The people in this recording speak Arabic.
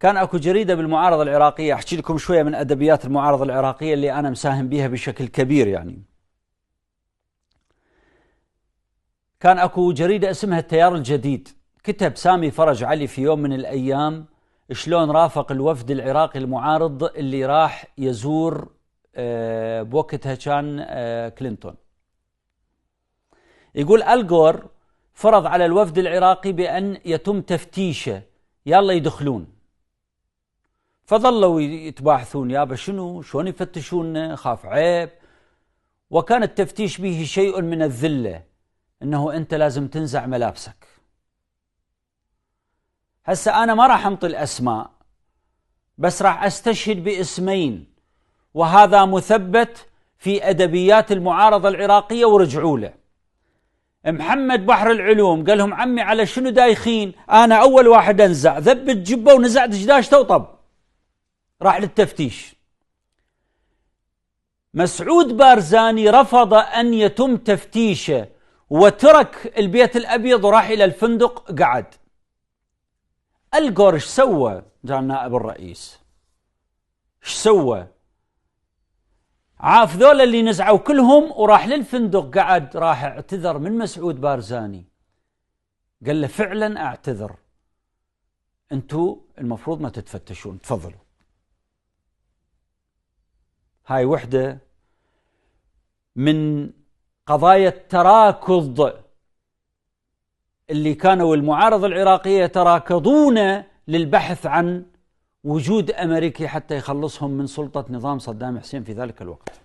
كان اكو جريدة بالمعارضة العراقية، احكي لكم شوية من ادبيات المعارضة العراقية اللي انا مساهم بيها بشكل كبير. يعني كان اكو جريدة اسمها التيار الجديد، كتب سامي فرج علي في يوم من الايام شلون رافق الوفد العراقي المعارض اللي راح يزور بوقتها كان كلينتون. يقول الغور فرض على الوفد العراقي بأن يتم تفتيشه، يلا يدخلون. فظلوا يتباحثون، يابا شنو شلون يفتشون، خاف عيب. وكان التفتيش به شيء من الذلة، انه انت لازم تنزع ملابسك. هسه انا ما راح انطي الاسماء، بس راح استشهد باسمين، وهذا مثبت في ادبيات المعارضة العراقية ورجعوا له. محمد بحر العلوم قال لهم عمي على شنو دايخين؟ انا اول واحد انزع، ذبت جبه ونزعت جداشته وطب، راح للتفتيش. مسعود بارزاني رفض ان يتم تفتيشه وترك البيت الابيض وراح الى الفندق قعد. الغور ايش سوى؟ جاء نائب الرئيس ايش سوى؟ عاف ذولا اللي نزعوا كلهم وراح للفندق قعد. راح اعتذر من مسعود بارزاني، قال له فعلا اعتذر، انتوا المفروض ما تتفتشون، تفضلوا. هاي وحدة من قضايا التراكض اللي كانوا المعارضة العراقية يتراكضون للبحث عن وجود أمريكي حتى يخلصهم من سلطة نظام صدام حسين في ذلك الوقت.